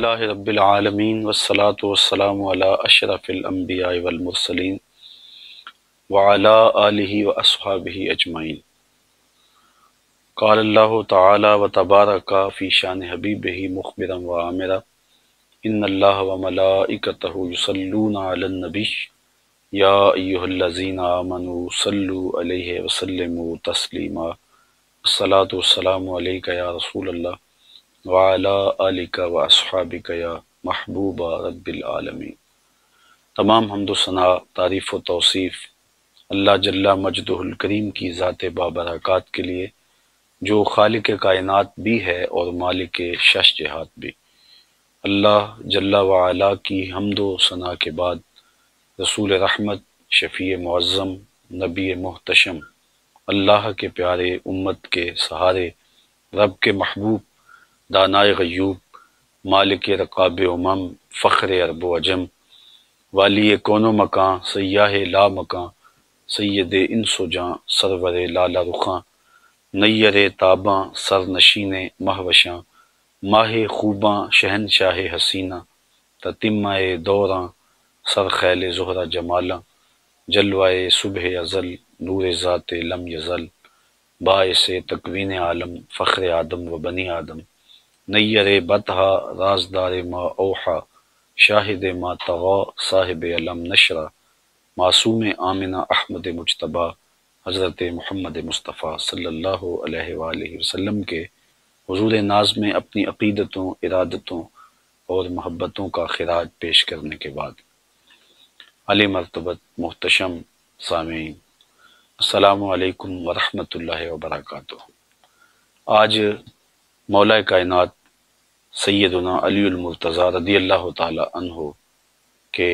للہ رب العالمین والصلاة والسلام علی اشرف الانبیاء والمرسلین وعلی آلہ واصحابہ اجمعین۔ قال اللہ تعالی وتبارک فی شان حبیبہ مخبرا وآمرا ان اللہ وملائکتہ یصلون علی النبی یا ایہا الذین آمنوا صلوا علیہ وسلموا تسلیما۔ الصلاة والسلام علیک یا رسول اللہ وعلی آلک و اصحابک یا محبوب رب العالمین۔ تمام حمد و ثنا، تعریف و توصیف اللہ جل مجدہ الکریم کی ذات بابرکات کے لیے، جو خالق کائنات بھی ہے اور مالک شش جہات بھی۔ اللہ جل وعلا کی حمد و ثنا کے بعد رسول رحمت، شفیع معظم، نبی محتشم، اللہ کے پیارے، امت کے سہارے، رب کے محبوب، دانائے غیوب، مالک رقاب امم، فخر عرب و عجم، والی کون و مکان، سیاہ لا مکان، سید انس و جاں، سرور لالا رخاں، نیر تاباں، سر نشین مہوشاں، ماہ خوباں، شہنشاہ حسینہ، تتمہ دوراں، سر خیل زہرہ جمالاں، جلوائے صبح ازل، نور ذات لم یزل، باعث تکوین عالم، فخر آدم و بنی آدم، نیر بطحا، رازدار ما اوحا، شاہد ما طغا، صاحب علم نشرہ، معصوم آمنہ احمد مجتبیٰ، حضرت محمد مصطفیٰ صلی اللہ علیہ وآلہ وسلم کے حضور ناز میں اپنی عقیدتوں، ارادتوں اور محبتوں کا خراج پیش کرنے کے بعد، علی مرتبت محتشم سامعین، السلام علیکم ورحمۃ اللہ وبرکاتہ۔ آج مولا کائنات سیدنا علی المرتضیٰ رضی اللہ تعالی عنہ کے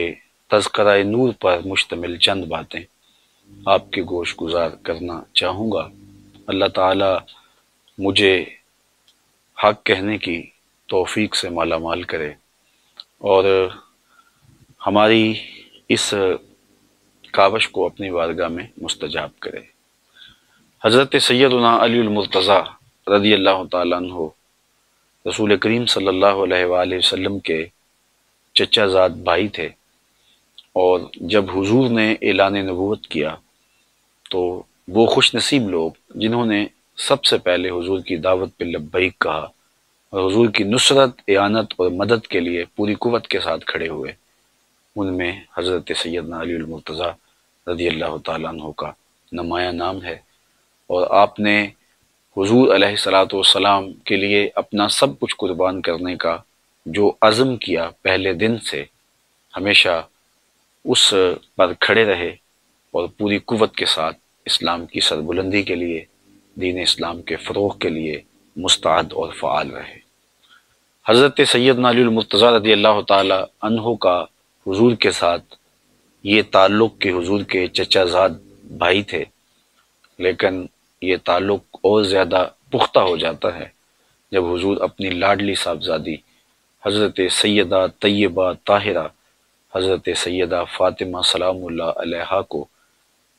تذکرہ نور پر مشتمل چند باتیں آپ کے گوش گزار کرنا چاہوں گا۔ اللہ تعالی مجھے حق کہنے کی توفیق سے مالا مال کرے اور ہماری اس کاوش کو اپنی بارگاہ میں مستجاب کرے۔ حضرت سیدنا علی المرتضیٰ رضی اللہ تعالیٰ عنہ رسول کریم صلی اللہ علیہ وآلہ وسلم کے چچا زاد بھائی تھے، اور جب حضور نے اعلان نبوت کیا تو وہ خوش نصیب لوگ جنہوں نے سب سے پہلے حضور کی دعوت پہ لبیک کہا اور حضور کی نصرت، اعانت اور مدد کے لیے پوری قوت کے ساتھ کھڑے ہوئے، ان میں حضرت سیدنا علی المرتضیٰ رضی اللہ تعالیٰ عنہ کا نمایاں نام ہے۔ اور آپ نے حضور علیہ الصلاۃ والسلام کے لیے اپنا سب کچھ قربان کرنے کا جو عزم کیا، پہلے دن سے ہمیشہ اس پر کھڑے رہے اور پوری قوت کے ساتھ اسلام کی سربلندی کے لیے، دین اسلام کے فروغ کے لیے مستعد اور فعال رہے۔ حضرت سیدنا علی المرتضیٰ رضی اللہ تعالی عنہ کا حضور کے ساتھ یہ تعلق کہ حضور کے چچا زاد بھائی تھے، لیکن یہ تعلق اور زیادہ پختہ ہو جاتا ہے جب حضور اپنی لاڈلی صاحبزادی حضرت سیدہ طیبہ طاہرہ حضرت سیدہ فاطمہ سلام اللہ علیہا کو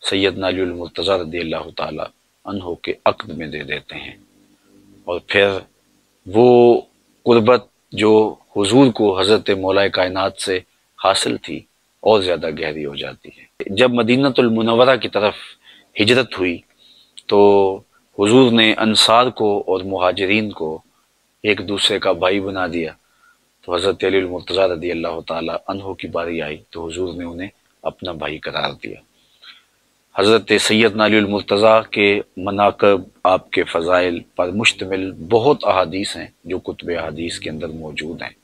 سیدنا علی المرتضیٰ رضی اللہ تعالی عنہ کے عقد میں دے دیتے ہیں، اور پھر وہ قربت جو حضور کو حضرت مولا کائنات سے حاصل تھی اور زیادہ گہری ہو جاتی ہے۔ جب مدینہ المنورہ کی طرف ہجرت ہوئی تو حضور نے انصار کو اور مہاجرین کو ایک دوسرے کا بھائی بنا دیا، تو حضرت علی المرتضیٰ رضی اللہ تعالی عنہ کی باری آئی تو حضور نے انہیں اپنا بھائی قرار دیا۔ حضرت سیدنا علی المرتضیٰ کے مناقب، آپ کے فضائل پر مشتمل بہت احادیث ہیں جو کتب احادیث کے اندر موجود ہیں،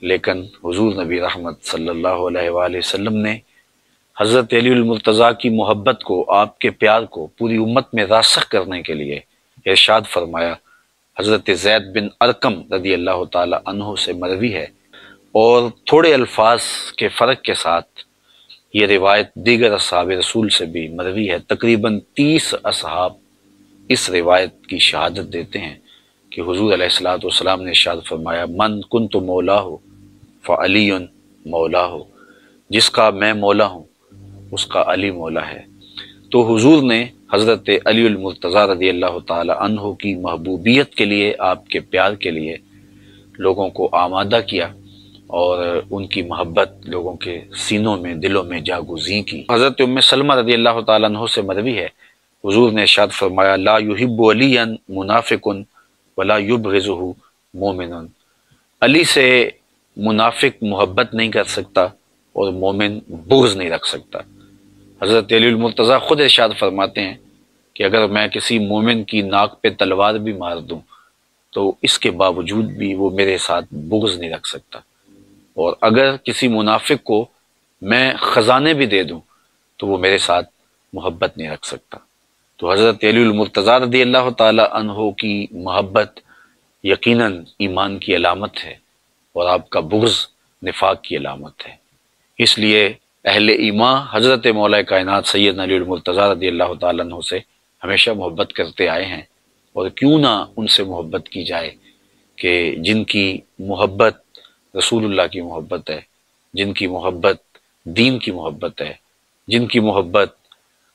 لیکن حضور نبی رحمت صلی اللہ علیہ وآلہ وسلم نے حضرت علی المرتضیٰ کی محبت کو، آپ کے پیار کو پوری امت میں راسخ کرنے کے لیے ارشاد فرمایا۔ حضرت زید بن ارقم رضی اللہ تعالی عنہ سے مروی ہے، اور تھوڑے الفاظ کے فرق کے ساتھ یہ روایت دیگر اصحاب رسول سے بھی مروی ہے۔ تقریباً 30 اصحاب اس روایت کی شہادت دیتے ہیں کہ حضور علیہ الصلوۃ والسلام نے ارشاد فرمایا، من کنت مولاہ فعلی مولاہ، جس کا میں مولا ہوں اس کا علی مولا ہے۔ تو حضور نے حضرت علی المرتضیٰ رضی اللہ تعالی عنہ کی محبوبیت کے لیے، آپ کے پیار کے لیے لوگوں کو آمادہ کیا اور ان کی محبت لوگوں کے سینوں میں دلوں میں جاگزیں کی۔ حضرت ام سلمہ رضی اللہ تعالیٰ عنہ سے مروی ہے، حضور نے ارشاد فرمایا لا یحب علیا منافق ولا یبغضہ مومن، علی سے منافق محبت نہیں کر سکتا اور مومن بغض نہیں رکھ سکتا۔ حضرت علی المرتضیٰ خود ارشاد فرماتے ہیں کہ اگر میں کسی مومن کی ناک پہ تلوار بھی مار دوں تو اس کے باوجود بھی وہ میرے ساتھ بغض نہیں رکھ سکتا، اور اگر کسی منافق کو میں خزانے بھی دے دوں تو وہ میرے ساتھ محبت نہیں رکھ سکتا۔ تو حضرت علی المرتضیٰ رضی اللہ تعالی عنہ کی محبت یقیناً ایمان کی علامت ہے اور آپ کا بغض نفاق کی علامت ہے۔ اس لیے اہل ایمان حضرت مولا کائنات سیدنا علی المرتضیٰ رضی اللہ تعالیٰ عنہ سے ہمیشہ محبت کرتے آئے ہیں، اور کیوں نہ ان سے محبت کی جائے کہ جن کی محبت رسول اللہ کی محبت ہے، جن کی محبت دین کی محبت ہے، جن کی محبت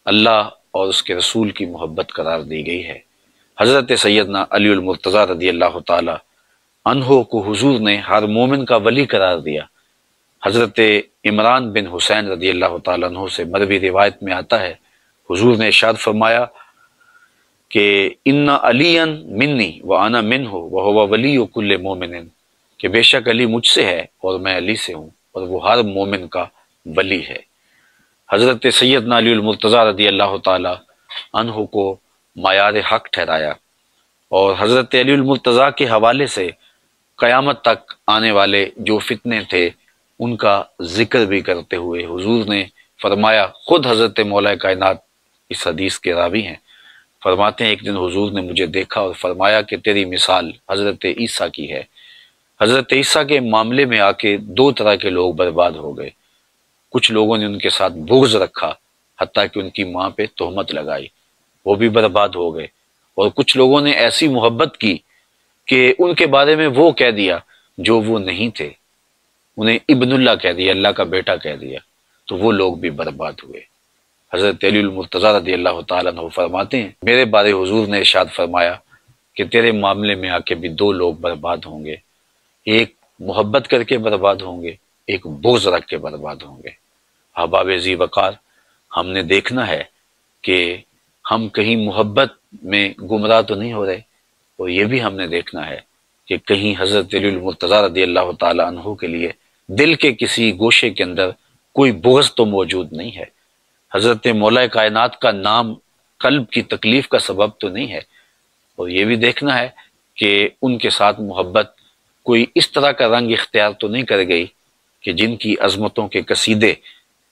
اللہ اور اس کے رسول کی محبت قرار دی گئی ہے۔ حضرت سیدنا علی المرتضیٰ رضی اللہ تعالی عنہ کو حضور نے ہر مومن کا ولی قرار دیا۔ حضرت عمران بن حسین رضی اللہ تعالیٰ عنہ سے مروی روایت میں آتا ہے، حضور نے ارشاد فرمایا کہ ان علی منی وانا منہ وہو ولی کل مومن، کہ بے شک علی مجھ سے ہے اور میں علی سے ہوں اور وہ ہر مومن کا ولی ہے۔ حضرت سیدنا علی المرتضیٰ رضی اللہ تعالی عنہ کو معیار حق ٹھہرایا، اور حضرت علی المرتضیٰ کے حوالے سے قیامت تک آنے والے جو فتنے تھے ان کا ذکر بھی کرتے ہوئے حضور نے فرمایا، خود حضرت مولا کائنات اس حدیث کے راوی ہیں، فرماتے ہیں ایک دن حضور نے مجھے دیکھا اور فرمایا کہ تیری مثال حضرت عیسیٰ کی ہے۔ حضرت عیسیٰ کے معاملے میں آ کے دو طرح کے لوگ برباد ہو گئے، کچھ لوگوں نے ان کے ساتھ بغض رکھا حتیٰ کہ ان کی ماں پہ تہمت لگائی، وہ بھی برباد ہو گئے، اور کچھ لوگوں نے ایسی محبت کی کہ ان کے بارے میں وہ کہہ دیا جو وہ نہیں تھے، انہیں ابن اللہ کہہ دیا، اللہ کا بیٹا کہہ دیا، تو وہ لوگ بھی برباد ہوئے۔ حضرت علی المرتضیٰ رضی اللہ تعالیٰ عنہ فرماتے ہیں میرے بارے حضور نے ارشاد فرمایا کہ تیرے معاملے میں آ کے بھی دو لوگ برباد ہوں گے، ایک محبت کر کے برباد ہوں گے، ایک بغض رکھ کے برباد ہوں گے۔ احباب ذی وقار، ہم نے دیکھنا ہے کہ ہم کہیں محبت میں گمراہ تو نہیں ہو رہے، اور یہ بھی ہم نے دیکھنا ہے کہ کہیں حضرت علی المرتضیٰ رضی اللہ تعالی عنہ کے لیے دل کے کسی گوشے کے اندر کوئی بغض تو موجود نہیں ہے، حضرت مولا کائنات کا نام قلب کی تکلیف کا سبب تو نہیں ہے، اور یہ بھی دیکھنا ہے کہ ان کے ساتھ محبت کوئی اس طرح کا رنگ اختیار تو نہیں کر گئی کہ جن کی عظمتوں کے قصیدے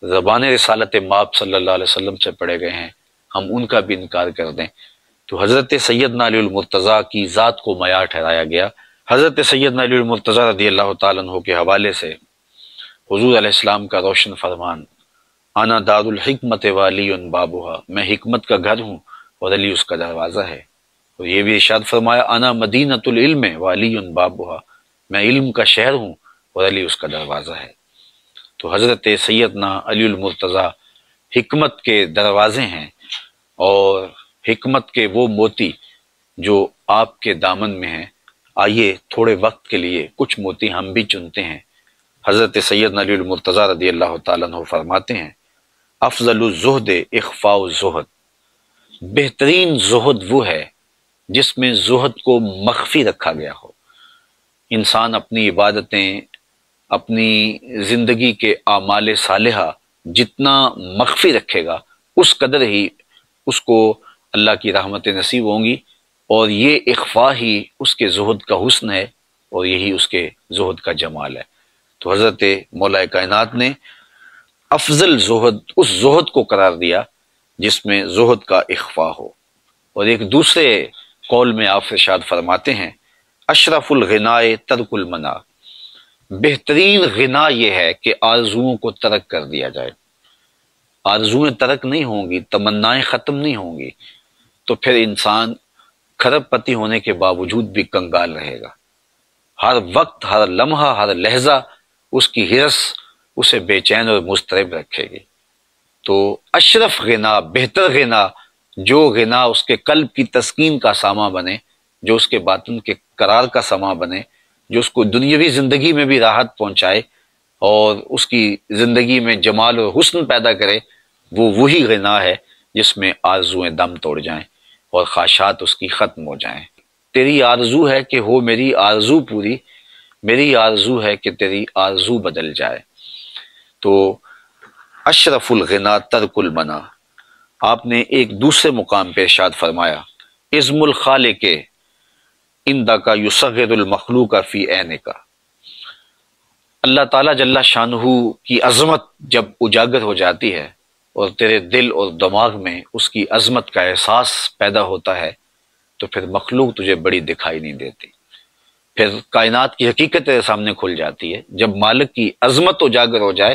زبان رسالت مآب صلی اللہ علیہ وسلم سے پڑھے گئے ہیں، ہم ان کا بھی انکار کر دیں۔ تو حضرت سیدنا علی المرتضیٰ کی ذات کو معیار ٹھہرایا گیا۔ حضرت سیدنا علی المرتضیٰ رضی اللہ تعالیٰ عنہ کے حوالے سے حضور علیہ السلام کا روشن فرمان، انا دار الحکمت وعلی بابها، میں حکمت کا گھر ہوں اور علی اس کا دروازہ ہے، اور یہ بھی ارشاد فرمایا انا مدینۃ العلم وعلی بابها، میں علم کا شہر ہوں اور علی اس کا دروازہ ہے۔ تو حضرت سیدنا علی المرتضیٰ حکمت کے دروازے ہیں، اور حکمت کے وہ موتی جو آپ کے دامن میں ہیں۔ آئیے تھوڑے وقت کے لیے کچھ موتی ہم بھی چنتے ہیں۔ حضرت سیدنا علی المرتضیٰ رضی اللہ تعالیٰ عنہ فرماتے ہیں افضل الزہد اخفاء الزہد، بہترین زہد وہ ہے جس میں زہد کو مخفی رکھا گیا ہو۔ انسان اپنی عبادتیں، اپنی زندگی کے اعمال صالحہ جتنا مخفی رکھے گا اس قدر ہی اس کو اللہ کی رحمت نصیب ہوں گی، اور یہ اخفاء ہی اس کے زہد کا حسن ہے، اور یہی اس کے زہد کا جمال ہے۔ تو حضرت مولا کائنات نے افضل زہد اس زہد کو قرار دیا جس میں زہد کا اخفاء ہو۔ اور ایک دوسرے قول میں آپ ارشاد فرماتے ہیں اشرف الغناء ترک المنع، بہترین غنا یہ ہے کہ آرزوؤں کو ترک کر دیا جائے۔ آرزویں ترک نہیں ہوں گی، تمنائیں ختم نہیں ہوں گی، تو پھر انسان کھرب پتی ہونے کے باوجود بھی کنگال رہے گا۔ ہر وقت، ہر لمحہ، ہر لہجہ اس کی ہرس اسے بے چین اور مضطرب رکھے گی۔ تو اشرف غنا، بہتر غنا، جو غنا اس کے قلب کی تسکین کا ساما بنے، جو اس کے باطن کے قرار کا ساما بنے، جو اس کو دنیاوی زندگی میں بھی راحت پہنچائے اور اس کی زندگی میں جمال اور حسن پیدا کرے، وہ وہی غنا ہے جس میں آرزویں دم توڑ جائیں اور خواہشات اس کی ختم ہو جائیں۔ تیری آرزو ہے کہ ہو میری آرزو پوری، میری آرزو ہے کہ تیری آرزو بدل جائے۔ تو اشرف الغنا ترک المنا، آپ نے ایک دوسرے مقام پہ ارشاد فرمایا، عزم الخالق اندہ کا یصغر المخلوق فی عینک۔ اللہ تعالیٰ جل شانہ کی عظمت جب اجاگر ہو جاتی ہے اور تیرے دل اور دماغ میں اس کی عظمت کا احساس پیدا ہوتا ہے تو پھر مخلوق تجھے بڑی دکھائی نہیں دیتی، پھر کائنات کی حقیقت تیرے سامنے کھل جاتی ہے۔ جب مالک کی عظمت اجاگر ہو جائے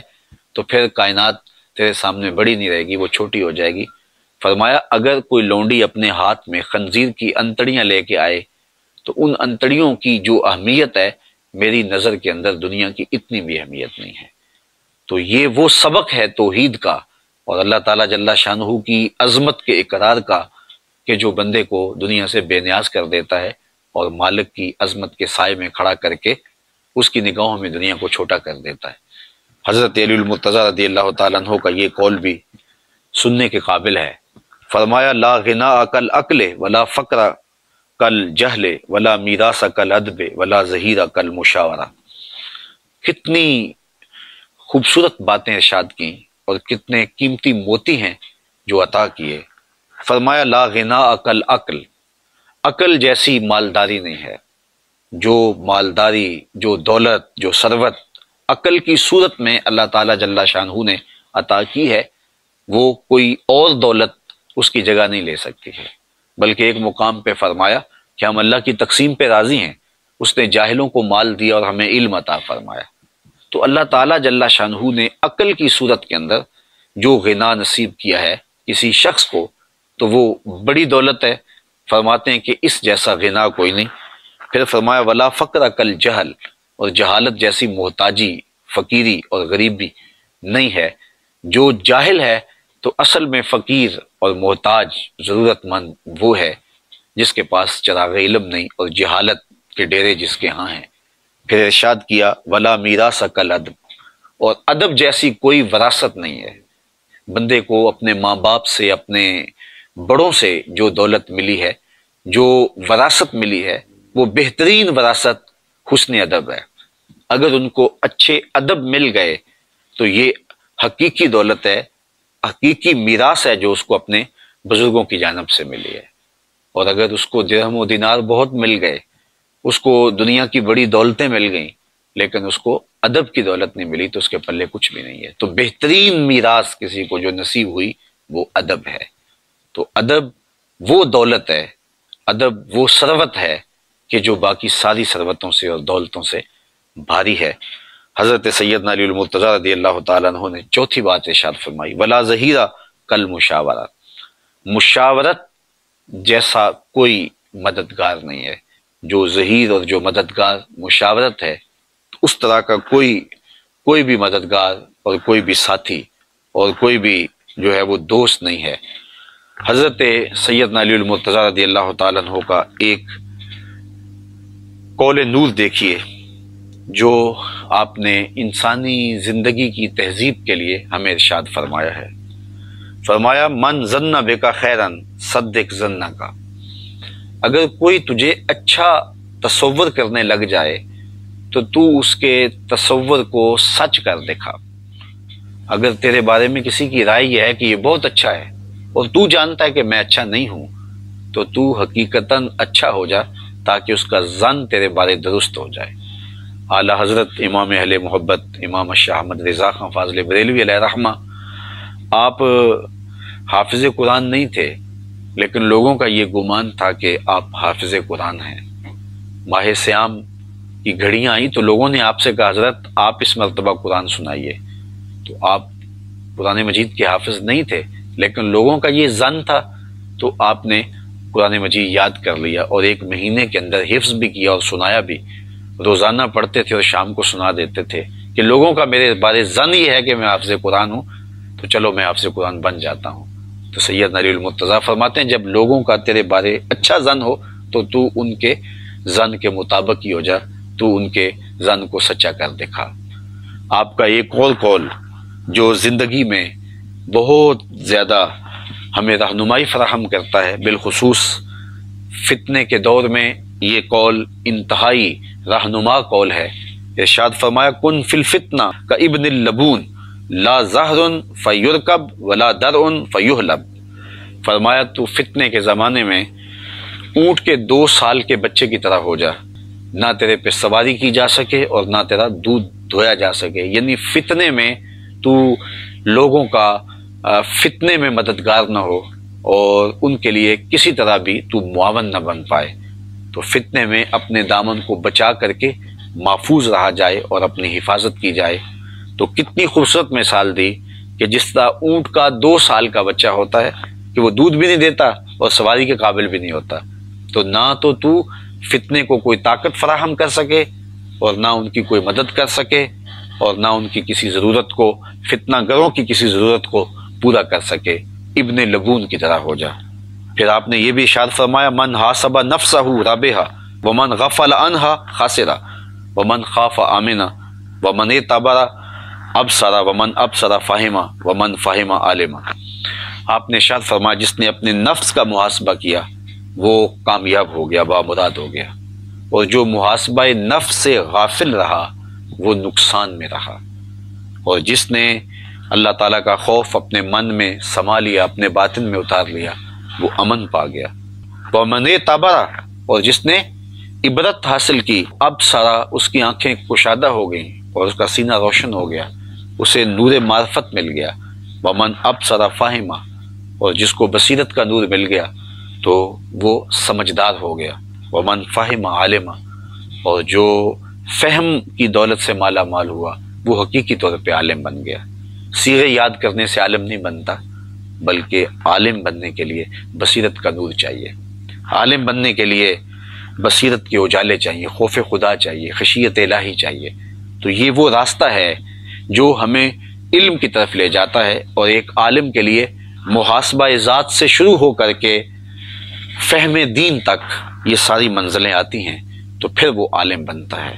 تو پھر کائنات تیرے سامنے بڑی نہیں رہے گی، وہ چھوٹی ہو جائے گی۔ فرمایا اگر کوئی لونڈی اپنے ہاتھ میں خنزیر کی انتڑیاں لے کے آئے تو ان انتڑیوں کی جو اہمیت ہے میری نظر کے اندر دنیا کی اتنی بھی اہمیت نہیں ہے۔ تو یہ وہ سبق ہے توحید کا اور اللہ تعالیٰ جل شانہ کی عظمت کے اقرار کا کہ جو بندے کو دنیا سے بے نیاز کر دیتا ہے اور مالک کی عظمت کے سائے میں کھڑا کر کے اس کی نگاہوں میں دنیا کو چھوٹا کر دیتا ہے۔ حضرت علی المرتضیٰ رضی اللہ تعالیٰ عنہ کا یہ قول بھی سننے کے قابل ہے۔ فرمایا لا غناء کالعقل ولا فقر کالجہل ولا میراث کالادب ولا ظہیر کالمشاورہ۔ کتنی خوبصورت باتیں ارشاد کی اور کتنے قیمتی موتی ہیں جو عطا کیے۔ فرمایا لا غناء کالعقل، عقل جیسی مالداری نہیں ہے۔ جو مالداری، جو دولت، جو ثروت عقل کی صورت میں اللہ تعالیٰ جل شانہ نے عطا کی ہے، وہ کوئی اور دولت اس کی جگہ نہیں لے سکتی ہے۔ بلکہ ایک مقام پہ فرمایا کہ ہم اللہ کی تقسیم پہ راضی ہیں، اس نے جاہلوں کو مال دیا اور ہمیں علم عطا فرمایا۔ تو اللہ تعالیٰ جل شانہ نے عقل کی صورت کے اندر جو غنا نصیب کیا ہے کسی شخص کو تو وہ بڑی دولت ہے۔ فرماتے ہیں کہ اس جیسا غنا کوئی نہیں۔ پھر فرمایا ولا فقر کالجہل، اور جہالت جیسی محتاجی، فقیری اور غریبی نہیں ہے۔ جو جاہل ہے تو اصل میں فقیر اور محتاج ضرورت مند وہ ہے جس کے پاس چراغ علم نہیں اور جہالت کے ڈیرے جس کے ہاں ہیں۔ پھر ارشاد کیا ولا میراث کالادب، اور ادب جیسی کوئی وراثت نہیں ہے۔ بندے کو اپنے ماں باپ سے، اپنے بڑوں سے جو دولت ملی ہے، جو وراثت ملی ہے، وہ بہترین وراثت حسن ادب ہے۔ اگر ان کو اچھے ادب مل گئے تو یہ حقیقی دولت ہے، حقیقی میراث ہے جو اس کو اپنے بزرگوں کی جانب سے ملی ہے۔ اور اگر اس کو درہم و دینار بہت مل گئے، اس کو دنیا کی بڑی دولتیں مل گئیں، لیکن اس کو ادب کی دولت نہیں ملی تو اس کے پلے کچھ بھی نہیں ہے۔ تو بہترین میراث کسی کو جو نصیب ہوئی وہ ادب ہے۔ تو ادب وہ دولت ہے، ادب وہ ثروت ہے کہ جو باقی ساری ثروتوں سے اور دولتوں سے بھاری ہے۔ حضرت سیدنا علی المرتضیٰ رضی اللہ تعالیٰ عنہ نے چوتھی بات ارشاد فرمائی ولا ظہیرہ کالمشاورہ، مشاورت جیسا کوئی مددگار نہیں ہے۔ جو ظہیر اور جو مددگار مشاورت ہے، اس طرح کا کوئی بھی مددگار اور کوئی بھی ساتھی اور کوئی بھی جو ہے وہ دوست نہیں ہے۔ حضرت سیدنا علی المرتضیٰ رضی اللہ تعالیٰ عنہ کا ایک قول نور دیکھیے جو آپ نے انسانی زندگی کی تہذیب کے لیے ہمیں ارشاد فرمایا ہے۔ فرمایا من ظن بک خیرا صدق ظنک، اگر کوئی تجھے اچھا تصور کرنے لگ جائے تو تو اس کے تصور کو سچ کر دکھا۔ اگر تیرے بارے میں کسی کی رائے یہ ہے کہ یہ بہت اچھا ہے اور تو جانتا ہے کہ میں اچھا نہیں ہوں، تو تو حقیقتاً اچھا ہو جا تاکہ اس کا ظن تیرے بارے درست ہو جائے۔ اعلیٰ حضرت امام اہل محبت امام شاہ احمد رضا خان فاضل بریلوی علیہ رحمہ، آپ حافظ قرآن نہیں تھے، لیکن لوگوں کا یہ گمان تھا کہ آپ حافظ قرآن ہیں۔ ماہ سیام کی گھڑیاں آئیں تو لوگوں نے آپ سے کہا حضرت آپ اس مرتبہ قرآن سنائیے، تو آپ قرآن مجید کے حافظ نہیں تھے، لیکن لوگوں کا یہ ظن تھا تو آپ نے قرآن مجید یاد کر لیا اور ایک مہینے کے اندر حفظ بھی کیا اور سنایا بھی۔ روزانہ پڑھتے تھے اور شام کو سنا دیتے تھے کہ لوگوں کا میرے بارے ظن یہ ہے کہ میں حافظ قرآن ہوں، تو چلو میں حافظ قرآن بن جاتا ہوں۔ تو سید علی المرتضیٰ فرماتے ہیں جب لوگوں کا تیرے بارے اچھا ظن ہو تو تو ان کے ظن کے مطابق ہی ہو جا، تو ان کے ظن کو سچا کر دکھا۔ آپ کا ایک اور قول جو زندگی میں بہت زیادہ ہمیں رہنمائی فراہم کرتا ہے، بالخصوص فتنے کے دور میں یہ قول انتہائی رہنما قول ہے۔ ارشاد فرمایا کن فی الفتنہ کا ابن اللبون لا زہر فیرکب ولا درع فیحلب۔ فرمایا تو فتنے کے زمانے میں اونٹ کے 2 سال کے بچے کی طرح ہو جا، نہ تیرے پہ سواری کی جا سکے اور نہ تیرا دودھ دھویا جا سکے، یعنی فتنے میں تو لوگوں کا فتنے میں مددگار نہ ہو اور ان کے لیے کسی طرح بھی تو معاون نہ بن پائے، تو فتنے میں اپنے دامن کو بچا کر کے محفوظ رہا جائے اور اپنی حفاظت کی جائے۔ تو کتنی خوبصورت مثال دی کہ جس طرح اونٹ کا 2 سال کا بچہ ہوتا ہے کہ وہ دودھ بھی نہیں دیتا اور سواری کے قابل بھی نہیں ہوتا، تو نہ تو فتنے کو کوئی طاقت فراہم کر سکے اور نہ ان کی کوئی مدد کر سکے اور نہ ان کی کسی ضرورت کو، فتنہ گروں کی کسی ضرورت کو پورا کر سکے، ابن لبون کی طرح ہو جا۔ پھر آپ نے یہ بھی ارشاد فرمایا من حاسب نفسہ رابحہ ومن غفل عنہا خاسرہ ومن خاف آمنہ ومن اعتبر ابصر ومن ابصر فہمہ ومن فہمہ عالمہ۔ آپ نے ارشاد فرمایا جس نے اپنے نفس کا محاسبہ کیا وہ کامیاب ہو گیا، بامراد ہو گیا، اور جو محاسبہ نفس سے غافل رہا وہ نقصان میں رہا، اور جس نے اللہ تعالیٰ کا خوف اپنے من میں سما لیا، اپنے باطن میں اتار لیا، وہ امن پا گیا۔ ومن اعتبر، اور جس نے عبرت حاصل کی، اب سارا اس کی آنکھیں کشادہ ہو گئیں اور اس کا سینہ روشن ہو گیا، اسے نور معرفت مل گیا۔ ومن ابصر فہمہ، اور جس کو بصیرت کا نور مل گیا تو وہ سمجھدار ہو گیا۔ ومن فہم عالمہ، اور جو فہم کی دولت سے مالا مال ہوا وہ حقیقی طور پہ عالم بن گیا۔ صیغے یاد کرنے سے عالم نہیں بنتا، بلکہ عالم بننے کے لیے بصیرت کا نور چاہیے، عالم بننے کے لیے بصیرت کے اجالے چاہیے، خوف خدا چاہیے، خشیت الہی چاہیے۔ تو یہ وہ راستہ ہے جو ہمیں علم کی طرف لے جاتا ہے، اور ایک عالم کے لیے محاسبہ ذات سے شروع ہو کر کے فہم دین تک یہ ساری منزلیں آتی ہیں، تو پھر وہ عالم بنتا ہے۔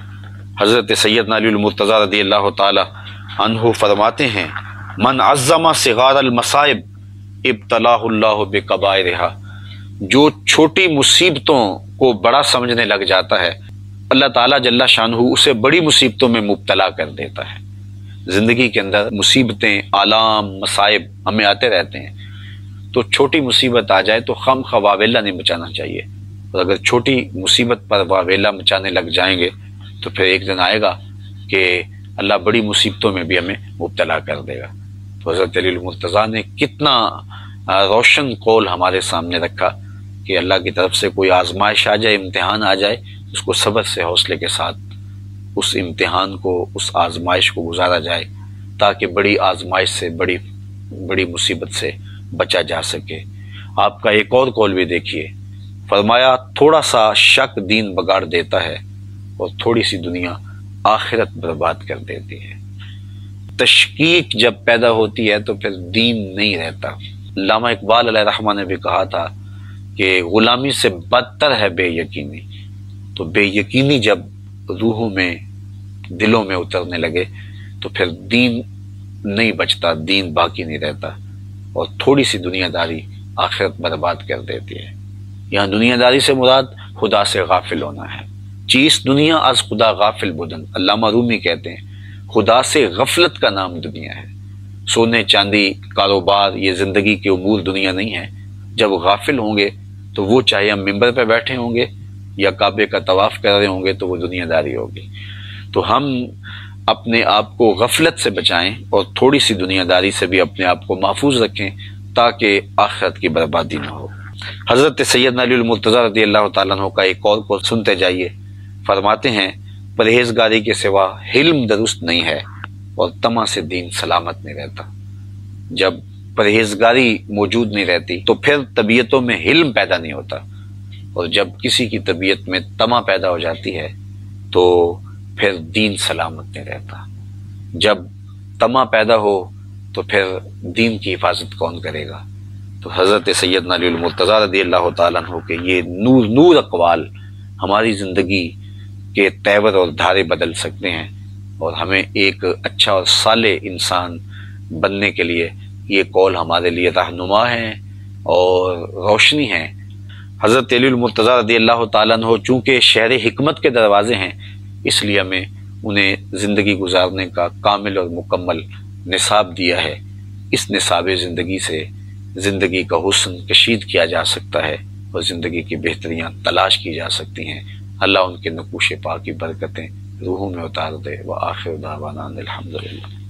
حضرت سیدنا علی المرتضیٰ رضی اللہ تعالی عنہ فرماتے ہیں من عظم صغار المصائب ابتلاہ اللہ بکبائرہا، جو چھوٹی مصیبتوں کو بڑا سمجھنے لگ جاتا ہے اللہ تعالیٰ جل شانہ اسے بڑی مصیبتوں میں مبتلا کر دیتا ہے۔ زندگی کے اندر مصیبتیں، آلام، مصائب ہمیں آتے رہتے ہیں، تو چھوٹی مصیبت آ جائے تو خم خواہ واویلا نہیں مچانا چاہیے، اور اگر چھوٹی مصیبت پر واویلا مچانے لگ جائیں گے تو پھر ایک دن آئے گا کہ اللہ بڑی مصیبتوں میں بھی ہمیں مبتلا کر دے گا۔ تو حضرت علی المرتضیٰ نے کتنا روشن قول ہمارے سامنے رکھا کہ اللہ کی طرف سے کوئی آزمائش آ جائے، امتحان آ جائے، اس کو صبر سے، حوصلے کے ساتھ اس امتحان کو، اس آزمائش کو گزارا جائے، تاکہ بڑی آزمائش سے، بڑی مصیبت سے بچا جا سکے۔ آپ کا ایک اور قول بھی دیکھیے، فرمایا تھوڑا سا شک دین بگاڑ دیتا ہے اور تھوڑی سی دنیا آخرت برباد کر دیتی ہے۔ تشکیک جب پیدا ہوتی ہے تو پھر دین نہیں رہتا۔ علامہ اقبال علیہ رحمہ نے بھی کہا تھا کہ غلامی سے بدتر ہے بے یقینی۔ تو بے یقینی جب روحوں میں، دلوں میں اترنے لگے تو پھر دین نہیں بچتا، دین باقی نہیں رہتا، اور تھوڑی سی دنیا داری آخرت برباد کر دیتی ہے۔ یہاں دنیا داری سے مراد خدا سے غافل ہونا ہے۔ چیز دنیا از خدا غافل بودن، علامہ رومی کہتے ہیں خدا سے غفلت کا نام دنیا ہے۔ سونے چاندی، کاروبار، یہ زندگی کے امور دنیا نہیں ہے۔ جب غافل ہوں گے تو وہ چاہے ہم ممبر پہ بیٹھے ہوں گے یا کعبے کا طواف کر رہے ہوں گے تو وہ دنیا داری ہوگی۔ تو ہم اپنے آپ کو غفلت سے بچائیں اور تھوڑی سی دنیا داری سے بھی اپنے آپ کو محفوظ رکھیں تاکہ آخرت کی بربادی نہ ہو۔ حضرت سیدنا علی المرتضیٰ رضی اللہ تعالیٰ عنہ کا ایک اور قول سنتے جائیے، فرماتے ہیں پرہیزگاری کے سوا حلم درست نہیں ہے اور طمع سے دین سلامت نہیں رہتا۔ جب پرہیزگاری موجود نہیں رہتی تو پھر طبیعتوں میں حلم پیدا نہیں ہوتا، اور جب کسی کی طبیعت میں طمع پیدا ہو جاتی ہے تو پھر دین سلامت نہیں رہتا۔ جب طمع پیدا ہو تو پھر دین کی حفاظت کون کرے گا؟ تو حضرت سیدنا علی المرتضیٰ رضی اللہ تعالیٰ عنہ کے یہ نور اقوال ہماری زندگی کے تیور اور دھارے بدل سکتے ہیں، اور ہمیں ایک اچھا اور صالح انسان بننے کے لیے یہ قول ہمارے لیے رہنما ہیں اور روشنی ہیں۔ حضرت علی المرتضیٰ رضی اللہ تعالیٰ عنہ چونکہ شہر حکمت کے دروازے ہیں، اس لیے ہمیں انہیں زندگی گزارنے کا کامل اور مکمل نصاب دیا ہے۔ اس نصاب زندگی سے زندگی کا حسن کشید کیا جا سکتا ہے اور زندگی کی بہتریاں تلاش کی جا سکتی ہیں۔ اللہ ان کے نقوش پاک کی برکتیں روحوں میں اتار دے۔ وآخر دعوانا الحمدللہ۔